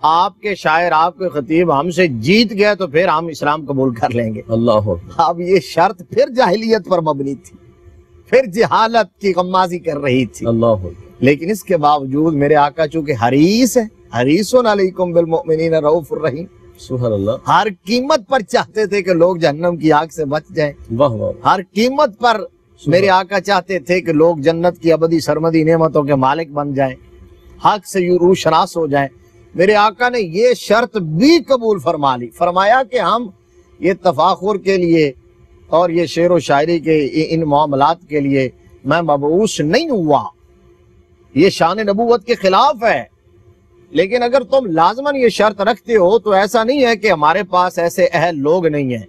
[SPEAKER 2] آپ کے شاعر، آپ کے خطیب ہم سے جیت گئے تو پھر ہم اسلام قبول کر لیں گے.
[SPEAKER 1] اللہ.
[SPEAKER 2] اب یہ شرط پھر جاہلیت پر مبنی تھی، پھر جہالت کی غمازی کر رہی تھی.
[SPEAKER 1] اللہ.
[SPEAKER 2] لیکن اس کے باوجود میرے آقا چونکہ حریص ہے، حریص علیکم بالمؤمنین رؤوف الرحیم،
[SPEAKER 1] سبحان اللہ.
[SPEAKER 2] ہر قیمت پر چاہتے تھے کہ لوگ جہنم کی آگ سے بچ جائیں.
[SPEAKER 1] واہ واہ.
[SPEAKER 2] ہر قیمت پر میرے آقا چاہتے تھے کہ لوگ جنت کی ابدی سرمدی نعمتوں کے مالک بن جائیں، حق سے روح شناس ہو جائیں. میرے آقا نے یہ شرط بھی قبول فرما لی. فرمایا کہ ہم یہ تفاخر کے لیے اور یہ شعر و شاعری کے ان معاملات کے لیے میں مبعوث نہیں ہوا، یہ شان نبوت کے خلاف ہے. لیکن اگر تم لازماً یہ شرط رکھتے ہو تو ایسا نہیں ہے کہ ہمارے پاس ایسے اہل لوگ نہیں ہیں.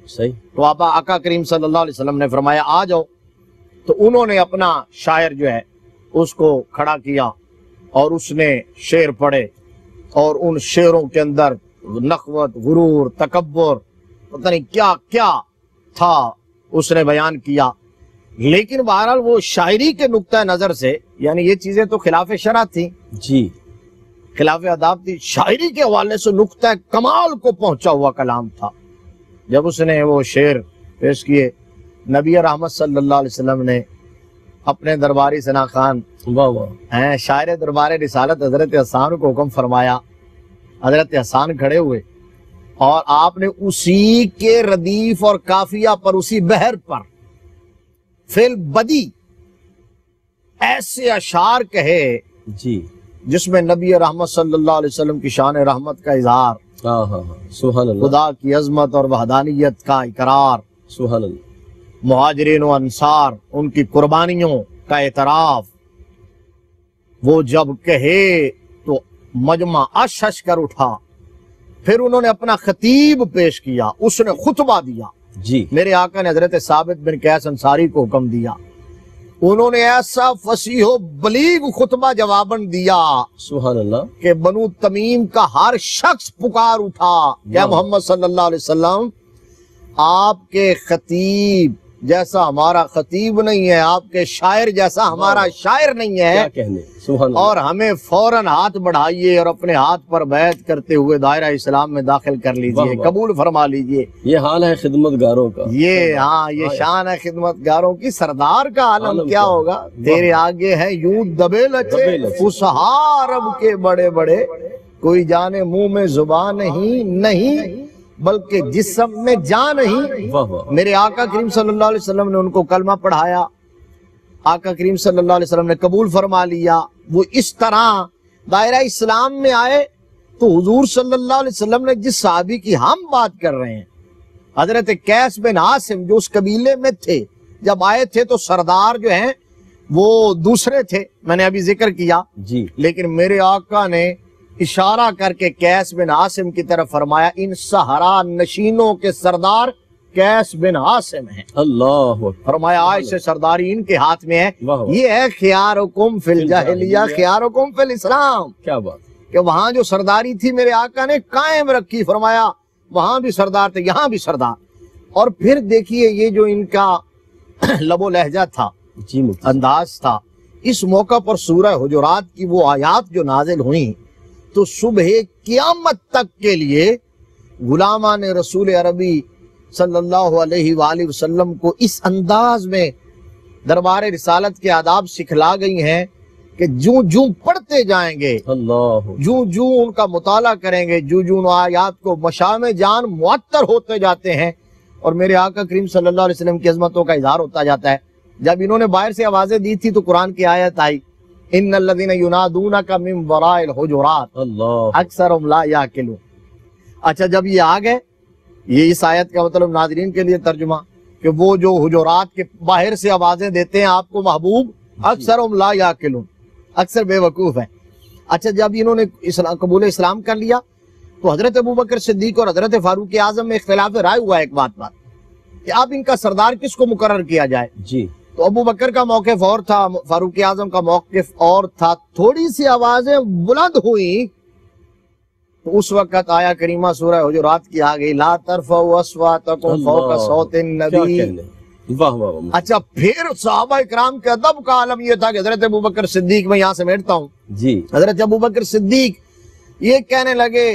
[SPEAKER 1] صحیح.
[SPEAKER 2] تو آقا کریم صلی اللہ علیہ وسلم نے فرمایا آ جاؤ. تو انہوں نے اپنا شاعر جو ہے اس کو کھڑا کیا اور اس نے شعر پڑھے، اور ان شعروں کے اندر نخوت، غرور، تکبر، پتہ نہیں کیا کیا تھا اس نے بیان کیا. لیکن بہرحال وہ شاعری کے نقطہ نظر سے، یعنی یہ چیزیں تو خلاف شرع تھیں،
[SPEAKER 1] جی
[SPEAKER 2] خلاف آداب تھی، شاعری کے حوالے سے نقطہ کمال کو پہنچا ہوا کلام تھا. جب اس نے وہ شعر پیش کیے، نبی رحمت صلی اللہ علیہ وسلم نے اپنے درباری ثنا خان،
[SPEAKER 1] واہ واہ،
[SPEAKER 2] شاعر دربار رسالت حضرت حسان کو حکم فرمایا. حضرت حسان کھڑے ہوئے اور آپ نے اسی کے ردیف اور قافیہ پر، اسی بحر پر فی البدی ایسے اشعار کہے
[SPEAKER 1] جی
[SPEAKER 2] جس میں نبی رحمت صلی اللہ علیہ وسلم کی شان رحمت کا اظہار،
[SPEAKER 1] سبحان اللہ،
[SPEAKER 2] خدا کی عظمت اور وحدانیت کا اقرار،
[SPEAKER 1] سبحان اللہ،
[SPEAKER 2] مہاجرین و انصار ان کی قربانیوں کا اعتراف. وہ جب کہے تو مجمع اشش کر اٹھا. پھر انہوں نے اپنا خطیب پیش کیا، اس نے خطبہ دیا.
[SPEAKER 1] جی
[SPEAKER 2] میرے آقا نے حضرت ثابت بن قیس انصاری کو حکم دیا. انہوں نے ایسا فصیح و بلیغ خطبہ جواباً دیا
[SPEAKER 1] سبحان اللہ
[SPEAKER 2] کہ بنو تمیم کا ہر شخص پکار اٹھا، یا محمد صلی اللہ علیہ وسلم آپ کے خطیب جیسا ہمارا خطیب نہیں ہے، آپ کے شاعر جیسا ہمارا شاعر نہیں ہے.
[SPEAKER 1] کیا کہنے، سبحان اللہ.
[SPEAKER 2] اور ہمیں فوراً ہاتھ بڑھائیے اور اپنے ہاتھ پر بیعت کرتے ہوئے دائرہ اسلام میں داخل کر لیجئے، قبول فرما لیجئے.
[SPEAKER 1] یہ حال ہے خدمت گاروں کا.
[SPEAKER 2] یہ شان ہے خدمت گاروں کی. سردار کا عالم کیا ہوگا؟ تیرے آگے ہیں یوں دبے لچے فصحا رب کے بڑے بڑے، کوئی جانے منہ میں زبان نہیں بلکہ جسم میں جان نہیں. میرے آقا کریم صلی اللہ علیہ وسلم نے ان کو کلمہ پڑھایا. آقا کریم صلی اللہ علیہ وسلم نے قبول فرما لیا. وہ اس طرح دائرہ اسلام میں آئے. تو حضور صلی اللہ علیہ وسلم نے جس صحابی کی ہم بات کر رہے ہیں، حضرت قیس بن عاصم، جو اس قبیلے میں تھے، جب آئے تھے تو سردار جو ہیں وہ دوسرے تھے، میں نے ابھی ذکر کیا.
[SPEAKER 1] جی
[SPEAKER 2] لیکن میرے آقا نے اشارہ کر کے قیس بن عاصم کی طرف فرمایا، ان صحرا نشینوں کے سردار قیس بن عاصم ہیں.
[SPEAKER 1] اللہ
[SPEAKER 2] فرمایا آج سے سرداری ان کے ہاتھ میں ہے. یہ ہے خیارکم فی الجاہلیہ خیارکم فی الاسلام.
[SPEAKER 1] کیا بات
[SPEAKER 2] کہ وہاں جو سرداری تھی میرے آقا نے قائم رکھی. فرمایا وہاں بھی سردار تھے، یہاں بھی سردار. اور پھر دیکھیے یہ جو ان کا لب و لہجہ تھا،
[SPEAKER 1] جی
[SPEAKER 2] انداز تھا. اس موقع پر سورہ حجرات کی وہ آیات جو نازل ہوئیں تو صبح قیامت تک کے لیے غلامان رسول عربی صلی اللہ علیہ وآلہ وسلم کو اس انداز میں دربار رسالت کے آداب سکھلا گئی ہیں کہ جوں پڑھتے جائیں گے،
[SPEAKER 1] اللہ
[SPEAKER 2] جوں ان کا مطالعہ کریں گے، جوں آیات کو مشام جان معطر ہوتے جاتے ہیں اور میرے آقا کریم صلی اللہ علیہ وسلم کی عظمتوں کا اظہار ہوتا جاتا ہے. جب انہوں نے باہر سے آوازیں دی تھی تو قرآن کی آیت آئی، ان الذین ینادونک من وراء الحجرات
[SPEAKER 1] اللہ
[SPEAKER 2] اکثرهم لا یعقلون. اچھا جب یہ آ گئے، یہ اس آیت کا مطلب ناظرین کے لیے ترجمہ کہ وہ جو حجرات کے باہر سے آوازیں دیتے ہیں آپ کو محبوب، اکثرهم لا یعقلون، اکثر بے وقوف ہیں. اچھا جب انہوں نے قبول اسلام کر لیا تو حضرت ابوبکر صدیق اور حضرت فاروق اعظم میں اختلاف رائے ہوا ایک بات کہ اب ان کا سردار کس کو مقرر کیا جائے.
[SPEAKER 1] جی
[SPEAKER 2] تو ابو بکر کا موقف اور تھا، فاروق اعظم کا موقف اور تھا. تھوڑی سی آوازیں بلند ہوئی تو اس وقت آیا کریمہ سورہ حجرات کی آ گئی، لا ترفعوا اصواتکم فوق صوت النبی۔
[SPEAKER 1] واہ واہ واہ۔
[SPEAKER 2] اچھا، پھر صحابہ اکرام کے ادب کا عالم یہ تھا کہ حضرت ابوبکر صدیق، میں یہاں سے میٹتا ہوں،
[SPEAKER 1] جی،
[SPEAKER 2] حضرت ابوبکر صدیق یہ کہنے لگے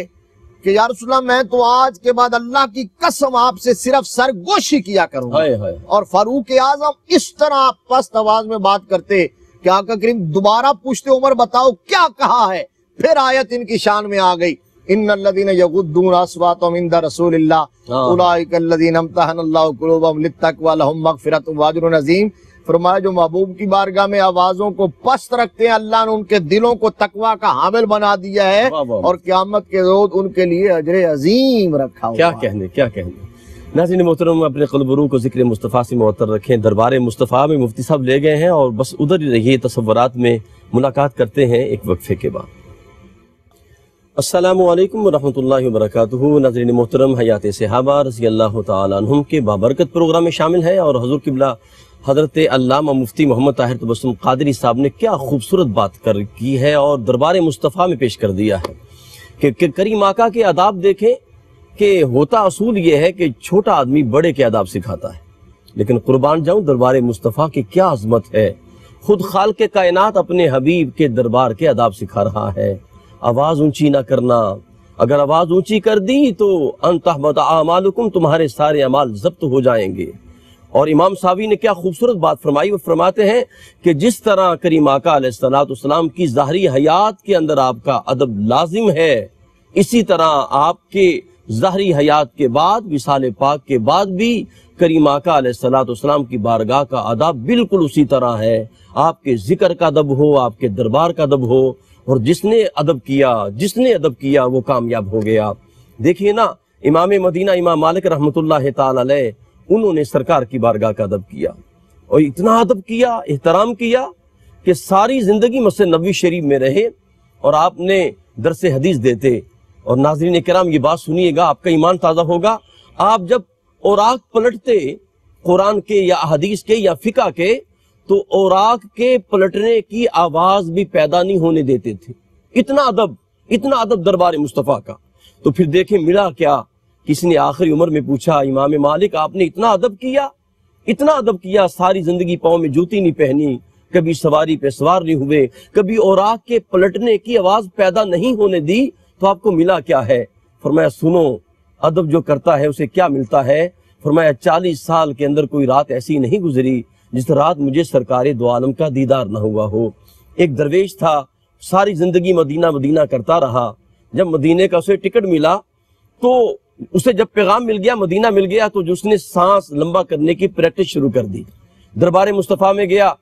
[SPEAKER 2] کہ یا رسول اللہ میں تو آج کے بعد اللہ کی قسم آپ سے صرف سرگوشی کیا کروں گا۔
[SPEAKER 1] ہائے ہائے۔
[SPEAKER 2] اور فاروق اعظم اس طرح پست آواز میں بات کرتے کہ آقا کریم دوبارہ پوچھتے، عمر بتاؤ کیا کہا ہے؟ پھر آیت ان کی شان میں آ گئی، ان الذین یغضون اصواتهم عند رسول اللہ اولئک الذین امتحن اللہ قلوبهم للتقوی لهم مغفرۃ واجر عظیم۔ فرمایا جو محبوب کی بارگاہ میں آوازوں کو پست رکھتے ہیں، اللہ نے ان کے دلوں کو تقوی کا حامل بنا دیا ہے، اور قیامت کے روز ان کے لیے اجر عظیم رکھا ہوا۔
[SPEAKER 1] کیا کہنے، کیا کہنے۔ ناظرین محترم، اپنے قلب و روح کو ذکر مصطفیٰ سے معطر رکھیں۔ دربار مصطفیٰ میں مفتی صاحب لے گئے ہیں اور بس ادھر ہی رہیے، تصورات میں ملاقات کرتے ہیں ایک وقفے کے بعد۔ السلام علیکم ورحمۃ اللہ وبرکاتہ۔ ناظرین محترم، حیات صحابہ رضی اللہ تعالیٰ عنہم کے بابرکت پروگرام میں شامل ہے، اور حضور قبلہ حضرت علامہ مفتی محمد طاہر تبسم قادری صاحب نے کیا خوبصورت بات کی ہے اور دربار مصطفیٰ میں پیش کر دیا ہے کہ کریم آقا کے آداب دیکھیں کہ ہوتا اصول یہ ہے کہ چھوٹا آدمی بڑے کے آداب سکھاتا ہے، لیکن قربان جاؤں دربار مصطفیٰ کی کیا عظمت ہے۔ خود خالق کائنات اپنے حبیب کے دربار کے آداب سکھا رہا ہے۔ آواز اونچی نہ کرنا، اگر آواز اونچی کر دی تو ان تحبط اعمالکم، تمہارے سارے اعمال ضبط ہو جائیں گے۔ اور امام صاحبی نے کیا خوبصورت بات فرمائی، وہ فرماتے ہیں کہ جس طرح کریم آقا علیہ السلام کی ظاہری حیات کے اندر آپ کا ادب لازم ہے، اسی طرح آپ کے ظاہری حیات کے بعد، وصال پاک کے بعد بھی کریم آقا علیہ السلام کی بارگاہ کا ادب بالکل اسی طرح ہے۔ آپ کے ذکر کا ادب ہو، آپ کے دربار کا ادب ہو، اور جس نے ادب کیا وہ کامیاب ہو گیا۔ دیکھیے نا، امام مدینہ امام مالک رحمۃ اللہ تعالی علیہ، انہوں نے سرکار کی بارگاہ کا ادب کیا، اور اتنا ادب کیا، احترام کیا کہ ساری زندگی مسجد نبوی شریف میں رہے اور آپ نے درس حدیث دیتے۔ اور ناظرین کرام یہ بات سنیے گا، آپ کا ایمان تازہ ہوگا۔ آپ جب اوراق پلٹتے قرآن کے یا حدیث کے یا فقہ کے، تو اوراق کے پلٹنے کی آواز بھی پیدا نہیں ہونے دیتے تھے۔ اتنا ادب دربار مصطفیٰ کا۔ تو پھر دیکھیں ملا کیا، کسی نے آخری عمر میں پوچھا، امام مالک آپ نے اتنا ادب کیا، ساری زندگی پاؤں میں جوتی نہیں پہنی، کبھی سواری پہ سوار نہیں ہوئے، کبھی اوراق کے پلٹنے کی آواز پیدا نہیں ہونے دی، تو آپ کو ملا کیا ہے؟ فرمایا سنو، ادب جو کرتا ہے اسے کیا ملتا ہے؟ فرمایا 40 سال کے اندر کوئی رات ایسی نہیں گزری جس رات مجھے سرکار دو عالم کا دیدار نہ ہوا ہو۔ ایک درویش تھا، ساری زندگی مدینہ کرتا رہا، جب مدینے کا اسے ٹکٹ ملا تو اسے جب پیغام مل گیا، مدینہ مل گیا، تو اس نے سانس لمبا کرنے کی پریکٹس شروع کر دی۔ دربار مصطفیٰ میں گیا،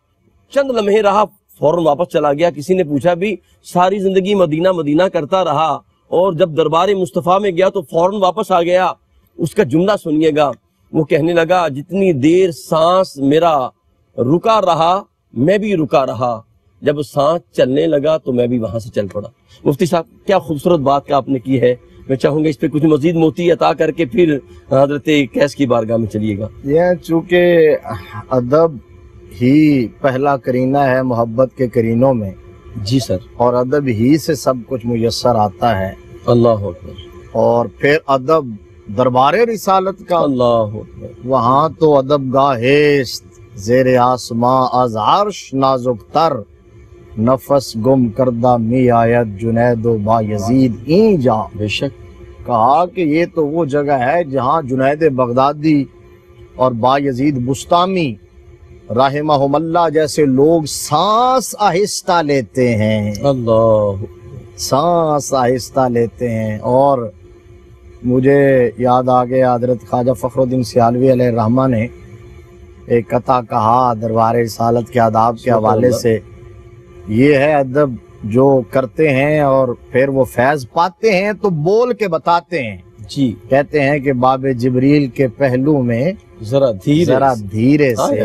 [SPEAKER 1] چند لمحے رہا، فوراً واپس چلا گیا۔ کسی نے پوچھا بھی ساری زندگی مدینہ کرتا رہا اور جب دربار مصطفیٰ میں گیا تو فوراً واپس آ گیا۔ اس کا جملہ سنیے گا، وہ کہنے لگا جتنی دیر سانس میرا رکا رہا میں بھی رکا رہا، جب سانس چلنے لگا تو میں بھی وہاں سے چل پڑا۔ مفتی صاحب کیا خوبصورت بات کا آپ نے کی ہے، میں چاہوں گا اس پہ کچھ مزید موتی عطا کر کے پھر حضرت قیس کی بارگاہ میں چلیے گا۔
[SPEAKER 2] یہ چونکہ ادب ہی پہلا کرینہ ہے محبت کے کرینوں میں،
[SPEAKER 1] جی سر،
[SPEAKER 2] اور ادب ہی سے سب کچھ میسر آتا ہے،
[SPEAKER 1] اللہ اکبر،
[SPEAKER 2] اور پھر ادب دربار رسالت کا،
[SPEAKER 1] اللہ اکبر،
[SPEAKER 2] وہاں تو ادب گاہست زیر آسماں از عرش نازک تر، نفس گم کردہ می آیت جنید و با یزید این جا۔
[SPEAKER 1] بے شک،
[SPEAKER 2] کہا کہ یہ تو وہ جگہ ہے جہاں جنید بغدادی اور با یزید بستامی رحمہم اللہ جیسے لوگ سانس آہستہ لیتے ہیں،
[SPEAKER 1] اللہ،
[SPEAKER 2] سانس آہستہ لیتے ہیں۔ اور مجھے یاد آ گیا حضرت خواجہ فخر الدین سیالوی علیہ الرحمہ نے ایک قطع کہا دربار رسالت کے آداب کے حوالے سے، یہ ہے ادب جو کرتے ہیں اور پھر وہ فیض پاتے ہیں تو بول کے بتاتے ہیں۔
[SPEAKER 1] جی،
[SPEAKER 2] کہتے ہیں کہ باب جبریل کے پہلو میں
[SPEAKER 1] ذرا
[SPEAKER 2] دھیرے سے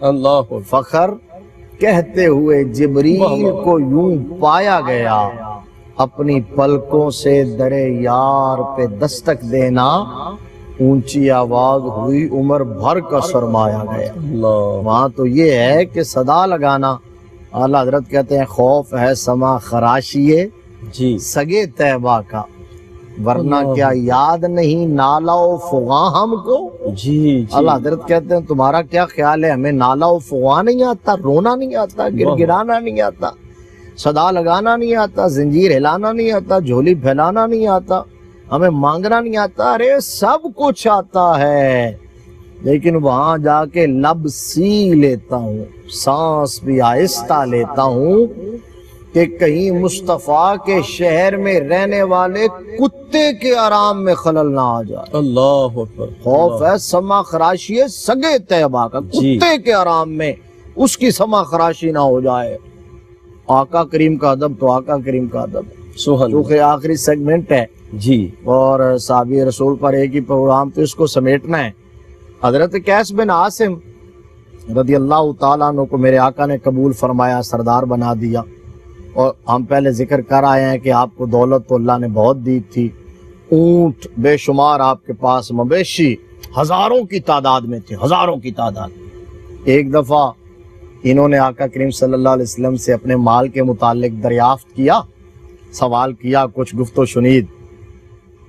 [SPEAKER 1] اللہ
[SPEAKER 2] فخر کہتے ہوئے جبریل کو یوں پایا گیا، اپنی پلکوں سے در یار پہ دستک دینا، اونچی آواز ہوئی عمر بھر کا سرمایا گیا۔ وہاں تو یہ ہے کہ صدا لگانا، اعلیٰ حضرت کہتے ہیں خوف ہے سما خراشیے
[SPEAKER 1] جی
[SPEAKER 2] سگے طیبہ کا، ورنہ کیا یاد نہیں نالا و فغاں ہم کو؟
[SPEAKER 1] جی
[SPEAKER 2] اللہ حضرت کہتے ہیں تمہارا کیا خیال ہے ہمیں نالا و فغاں نہیں آتا، رونا نہیں آتا، گر گرانا نہیں آتا، صدا لگانا نہیں آتا، زنجیر ہلانا نہیں آتا، جھولی پھیلانا نہیں آتا، ہمیں مانگنا نہیں آتا؟ ارے سب کچھ آتا ہے، لیکن وہاں جا کے لب سی لیتا ہوں، سانس بھی آہستہ لیتا ہوں کہ کہیں مصطفیٰ کے شہر میں رہنے والے کتے کے آرام میں خلل نہ آ جائے۔
[SPEAKER 1] اللہ اکبر،
[SPEAKER 2] خوف ہے سما خراشی سگے طیبہ کا، کتے کے آرام میں اس کی سما خراشی نہ ہو جائے۔ آقا کریم کا ادب تو آقا کریم کا ادب
[SPEAKER 1] سبحان اللہ،
[SPEAKER 2] کیونکہ آخری سیگمنٹ ہے
[SPEAKER 1] جی،
[SPEAKER 2] اور صحابی رسول پر ایک ہی پروگرام تو اس کو سمیٹنا ہے۔ حضرت قیس بن عاصم رضی اللہ تعالیٰ عنہ کو میرے آقا نے قبول فرمایا، سردار بنا دیا، اور ہم پہلے ذکر کر آئے ہیں کہ آپ کو دولت تو اللہ نے بہت دی تھی، اونٹ بے شمار آپ کے پاس، مویشی ہزاروں کی تعداد میں تھے، ہزاروں کی تعداد۔ ایک دفعہ انہوں نے آقا کریم صلی اللہ علیہ وسلم سے اپنے مال کے متعلق دریافت کیا، سوال کیا، کچھ گفت و شنید،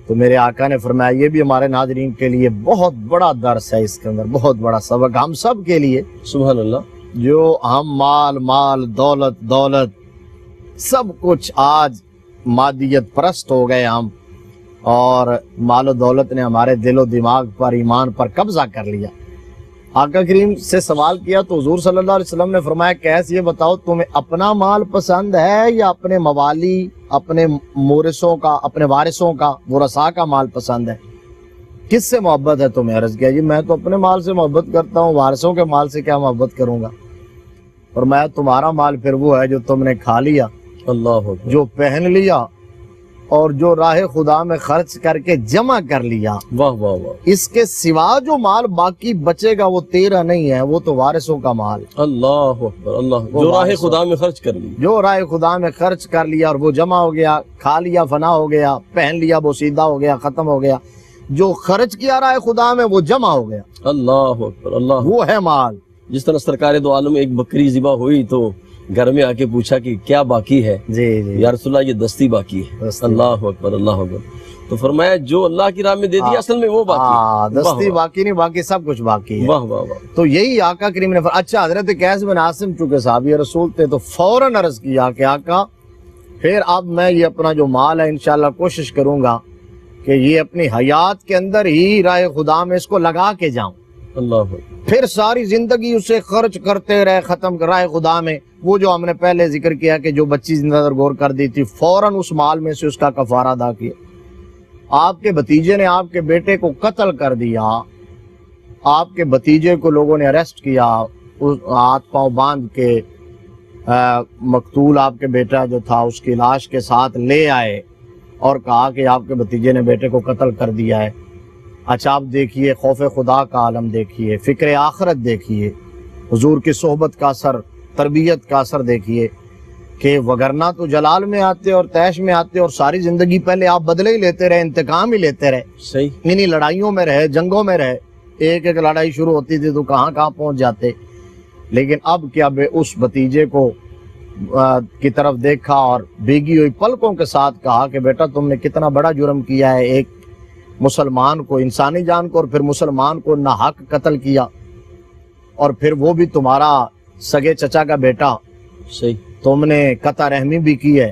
[SPEAKER 2] تو میرے آقا نے فرمایا یہ بھی ہمارے ناظرین کے لیے بہت بڑا درس ہے، اس کے اندر بہت بڑا سبق ہم سب کے لیے،
[SPEAKER 1] سبحان اللہ،
[SPEAKER 2] جو ہم مال دولت سب کچھ آج مادیت پرست ہو گئے ہم، اور مال و دولت نے ہمارے دل و دماغ پر، ایمان پر قبضہ کر لیا۔ آقا کریم سے سوال کیا تو حضور صلی اللہ علیہ وسلم نے فرمایا کیسے یہ بتاؤ تمہیں اپنا مال پسند ہے یا اپنے موالی، اپنے مورثوں کا، اپنے وارثوں کا، ورثاء کا مال پسند ہے؟ کس سے محبت ہے تمہیں؟ عرض کیا جی میں تو اپنے مال سے محبت کرتا ہوں، وارثوں کے مال سے کیا محبت کروں گا؟ فرمایا تمہارا مال پھر وہ ہے جو تم نے کھا لیا،
[SPEAKER 1] اللہ اکبر،
[SPEAKER 2] جو پہن لیا، اور جو راہ خدا میں خرچ کر کے جمع کر لیا،
[SPEAKER 1] واہ واہ واہ،
[SPEAKER 2] اس کے سوا جو مال باقی بچے گا وہ تیرا نہیں ہے، وہ تو وارثوں کا مال،
[SPEAKER 1] اللہ اکبر، اللہ، جو راہ خدا میں خرچ کر لی،
[SPEAKER 2] جو راہ خدا میں خرچ کر لیا اور وہ جمع ہو گیا، کھا لیا فنا ہو گیا، پہن لیا بوسیدہ ہو گیا، ختم ہو گیا، جو خرچ کیا راہ خدا میں وہ جمع ہو گیا،
[SPEAKER 1] اللہ اکبر، اللہ،
[SPEAKER 2] وہ ہے مال۔
[SPEAKER 1] جس طرح سرکار دو عالم ایک بکری ذبح ہوئی تو گھر میں آ کے پوچھا کہ کیا باقی ہے؟
[SPEAKER 2] جی جی
[SPEAKER 1] یا رسول اللہ یہ دستی باقی ہے،
[SPEAKER 2] دستی۔
[SPEAKER 1] اللہ اکبر، اللہ اکبر، تو فرمایا جو اللہ کی راہ میں دے دیا اصل میں وہ باقی ہے،
[SPEAKER 2] دستی باقی نہیں، باقی سب کچھ باقی ہے۔
[SPEAKER 1] واہ واہ واہ،
[SPEAKER 2] تو یہی آقا کریم نے اچھا حضرت قیس بن عاصم چونکہ صحابی رسول تھے تو فوراً عرض کیا کہ آقا پھر اب میں یہ اپنا جو مال ہے انشاءاللہ کوشش کروں گا کہ یہ اپنی حیات کے اندر ہی راہ خدا میں اس کو لگا کے جاؤں،
[SPEAKER 1] اللہ اکبر،
[SPEAKER 2] پھر ساری زندگی اسے خرچ کرتے رہے، ختم کر رائے خدا میں۔ وہ جو ہم نے پہلے ذکر کیا کہ جو بچی زندہ درگور کر دی تھی، فوراً اس مال میں سے اس کا کفارہ ادا کیا۔ آپ کے بھتیجے نے آپ کے بیٹے کو قتل کر دیا، آپ کے بھتیجے کو لوگوں نے اریسٹ کیا، ہاتھ پاؤں باندھ کے مقتول آپ کے بیٹا جو تھا اس کی لاش کے ساتھ لے آئے اور کہا کہ آپ کے بھتیجے نے بیٹے کو قتل کر دیا ہے۔ اچھا آپ دیکھیے خوف خدا کا عالم دیکھیے، فکر آخرت دیکھیے، حضور کی صحبت کا اثر، تربیت کا اثر دیکھیے کہ وگرنہ تو جلال میں آتے اور تیش میں آتے اور ساری زندگی پہلے آپ بدلے ہی لیتے رہے، انتقام ہی لیتے رہے،
[SPEAKER 1] صحیح،
[SPEAKER 2] انہی لڑائیوں میں رہے، جنگوں میں رہے، ایک ایک لڑائی شروع ہوتی تھی تو کہاں کہاں پہنچ جاتے۔ لیکن اب کیا اس بھتیجے کو کی طرف دیکھا اور بھیگی ہوئی پلکوں کے ساتھ کہا کہ بیٹا تم نے کتنا بڑا جرم کیا ہے، ایک مسلمان کو، انسانی جان کو، اور پھر مسلمان کو ناحق قتل کیا، اور پھر وہ بھی تمہارا سگے چچا کا بیٹا،
[SPEAKER 1] صحیح،
[SPEAKER 2] تم نے قطع رحمی بھی کی ہے،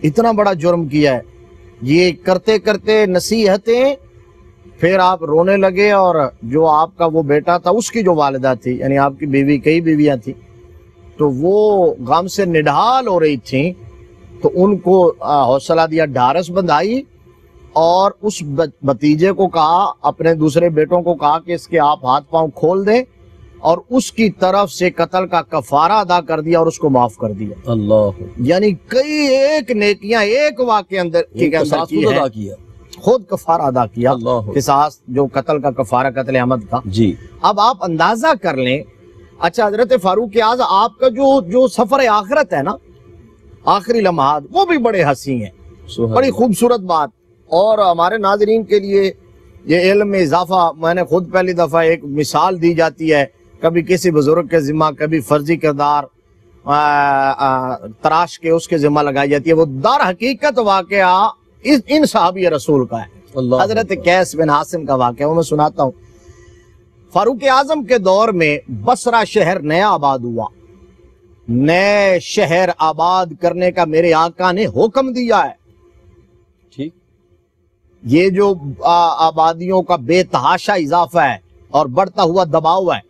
[SPEAKER 2] اتنا بڑا جرم کیا ہے۔ یہ کرتے کرتے نصیحتیں پھر آپ رونے لگے، اور جو آپ کا وہ بیٹا تھا اس کی جو والدہ تھی، یعنی آپ کی بیوی، کئی بیویاں تھیں، تو وہ غم سے نڈھال ہو رہی تھیں، تو ان کو حوصلہ دیا، ڈھارس بندھائی، اور اس بھتیجے کو کہا، اپنے دوسرے بیٹوں کو کہا کہ اس کے آپ ہاتھ پاؤں کھول دیں، اور اس کی طرف سے قتل کا کفارہ ادا کر دیا اور اس کو معاف کر دیا۔
[SPEAKER 1] اللہ،
[SPEAKER 2] یعنی کئی ایک نیکیاں ایک واقعے اندر کی
[SPEAKER 1] ادا کیا،
[SPEAKER 2] خود کفارہ ادا کیا،
[SPEAKER 1] اللہ،
[SPEAKER 2] قصاص جو قتل کا کفارہ قتل احمد کا۔
[SPEAKER 1] جی،
[SPEAKER 2] اب آپ اندازہ کر لیں، اچھا حضرت فاروق اعظم آپ کا جو سفر آخرت ہے نا، آخری لمحات، وہ بھی بڑے حسین ہیں، بڑی خوبصورت بات، اور ہمارے ناظرین کے لیے یہ علم میں اضافہ، میں نے خود پہلی دفعہ ایک مثال دی جاتی ہے، کبھی کسی بزرگ کے ذمہ، کبھی فرضی کردار تراش کے اس کے ذمہ لگائی جاتی ہے، وہ دار حقیقت واقعہ ان صحابی رسول کا ہے۔
[SPEAKER 1] اللہ
[SPEAKER 2] حضرت قیس بن عاصم کا واقعہ وہ میں سناتا ہوں۔ فاروق اعظم کے دور میں بصرہ شہر نیا آباد ہوا، نئے شہر آباد کرنے کا میرے آقا نے حکم دیا ہے۔
[SPEAKER 1] ٹھیک،
[SPEAKER 2] یہ جو آبادیوں کا بے تحاشا اضافہ ہے اور بڑھتا ہوا دباؤ ہے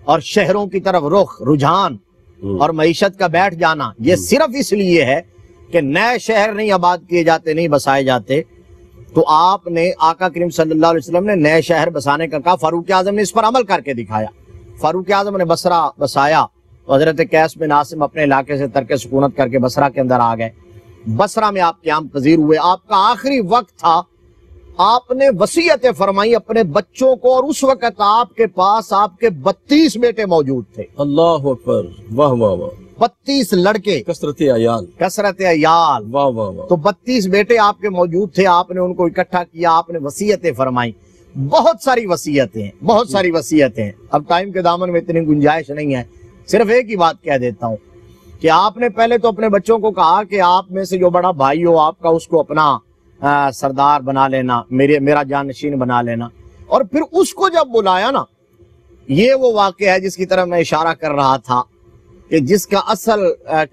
[SPEAKER 2] اور شہروں کی طرف رجحان اور معیشت کا بیٹھ جانا، یہ صرف اس لیے ہے کہ نئے شہر نہیں آباد کیے جاتے، نہیں بسائے جاتے۔ تو آپ نے آقا کریم صلی اللہ علیہ وسلم نے نئے شہر بسانے کا کہا، فاروق اعظم نے اس پر عمل کر کے دکھایا۔ فاروق اعظم نے بصرہ بسایا، حضرت قیس بن عاصم اپنے علاقے سے ترک سکونت کر کے بصرہ کے اندر آ گئے۔ بصرہ میں آپ قیام پذیر ہوئے، آپ کا آخری وقت تھا، آپ نے وصیتیں فرمائی اپنے بچوں کو، اور اس وقت آپ کے پاس آپ کے 32 بیٹے موجود تھے۔
[SPEAKER 1] اللہ اکبر، واہ واہ واہ،
[SPEAKER 2] 32 لڑکے،
[SPEAKER 1] کثرت عیال،
[SPEAKER 2] کثرت عیال،
[SPEAKER 1] واہ واہ واہ،
[SPEAKER 2] تو 32 بیٹے آپ کے موجود تھے۔ آپ نے ان کو اکٹھا کیا، آپ نے وصیتیں فرمائی، بہت ساری وصیتیں ہیں۔ اب ٹائم کے دامن میں اتنی گنجائش نہیں ہے، صرف ایک ہی بات کہہ دیتا ہوں کہ آپ نے پہلے تو اپنے بچوں کو کہا کہ آپ میں سے جو بڑا بھائی ہو آپ کا، اس کو اپنا سردار بنا لینا، میرا جانشین بنا لینا۔ اور پھر اس کو جب بلایا نا، یہ وہ واقعہ ہے جس کی طرف میں اشارہ کر رہا تھا کہ جس کا اصل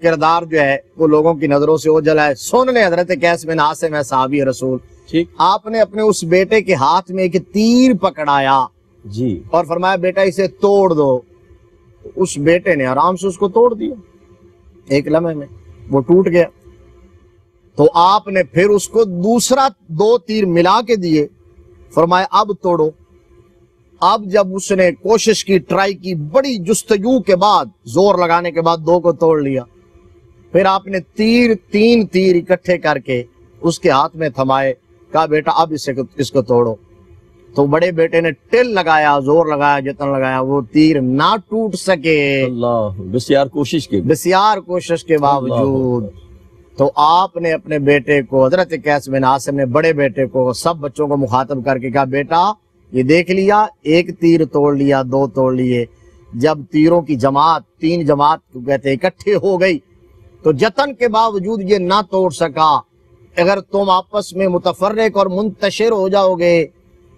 [SPEAKER 2] کردار جو ہے وہ لوگوں کی نظروں سے اوجھل ہے۔ سن لیں، حضرت قیس بن عاصم ہے صحابی رسول،
[SPEAKER 1] ٹھیک،
[SPEAKER 2] آپ نے اپنے اس بیٹے کے ہاتھ میں ایک تیر پکڑایا
[SPEAKER 1] جی،
[SPEAKER 2] اور فرمایا بیٹا اسے توڑ دو۔ اس بیٹے نے آرام سے اس کو توڑ دیا، ایک لمحے میں وہ ٹوٹ گیا۔ تو آپ نے پھر اس کو دوسرا 2 تیر ملا کے دیے، فرمایا اب توڑو۔ اب جب اس نے کوشش کی، ٹرائی کی، بڑی جستجو کے بعد، زور لگانے کے بعد 2 کو توڑ لیا۔ پھر آپ نے 3 تیر اکٹھے کر کے اس کے ہاتھ میں تھمائے، کہا بیٹا اب اس کو توڑو۔ تو بڑے بیٹے نے ٹل لگایا، زور لگایا، جتن لگایا، وہ تیر نہ ٹوٹ سکے،
[SPEAKER 1] اللہ، بسیار کوشش کے
[SPEAKER 2] باوجود۔ تو آپ نے اپنے بیٹے کو، حضرت قیس بن عاصم نے بڑے بیٹے کو، سب بچوں کو مخاطب کر کے کہا بیٹا یہ دیکھ لیا، 1 تیر توڑ لیا، 2 توڑ لیے، جب تیروں کی جماعت 3 جماعت کہتے اکٹھے ہو گئی تو جتن کے باوجود یہ نہ توڑ سکا۔ اگر تم آپس میں متفرق اور منتشر ہو جاؤ گے،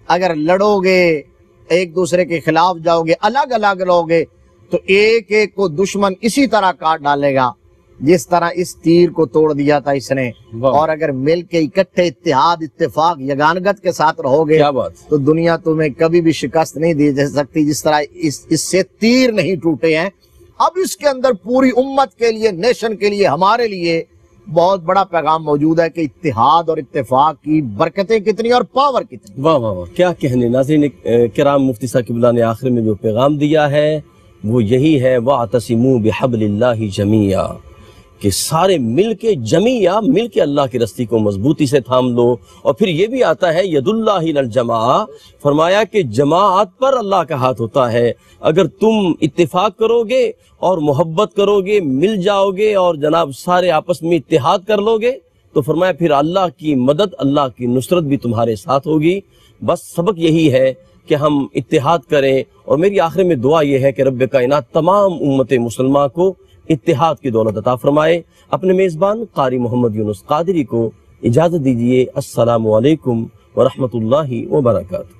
[SPEAKER 2] اگر لڑو گے، ایک دوسرے کے خلاف جاؤ گے، الگ الگ رہو گے، تو ایک ایک کو دشمن اسی طرح کاٹ ڈالے گا جس طرح اس تیر کو توڑ دیا تھا اس نے۔ اور اگر مل کے اکٹھے اتحاد، اتفاق، یگانگت کے ساتھ رہو گے تو دنیا تمہیں کبھی بھی شکست نہیں دی جا سکتی، جس طرح اس سے تیر نہیں ٹوٹے ہیں۔ اب اس کے اندر پوری امت کے لیے، نیشن کے لیے، ہمارے لیے بہت بڑا پیغام موجود ہے کہ اتحاد اور اتفاق کی برکتیں کتنی اور پاور کتنی۔
[SPEAKER 1] واہ واہ واہ، کیا کہنے۔ ناظرین کرام، مفتی صاحب قبلہ نے آخر میں جو پیغام دیا ہے وہ یہی ہے، وَاعْتَصِمُوا بِحَبْلِ اللَّهِ جَمِيعًا، کہ سارے مل کے اللہ کی رسی کو مضبوطی سے تھام لو۔ اور پھر یہ بھی آتا ہے ید اللہ علی الجماعہ، فرمایا کہ جماعت پر اللہ کا ہاتھ ہوتا ہے۔ اگر تم اتفاق کرو گے اور محبت کرو گے، مل جاؤ گے اور جناب سارے آپس میں اتحاد کر لو گے تو فرمایا پھر اللہ کی مدد، اللہ کی نصرت بھی تمہارے ساتھ ہوگی۔ بس سبق یہی ہے کہ ہم اتحاد کریں، اور میری آخر میں دعا یہ ہے کہ رب کائنات تمام امت مسلمہ کو اتحاد کی دولت عطا فرمائے۔ اپنے میزبان قاری محمد یونس قادری کو اجازت دیجیے۔ السلام علیکم ورحمۃ اللہ وبرکاتہ۔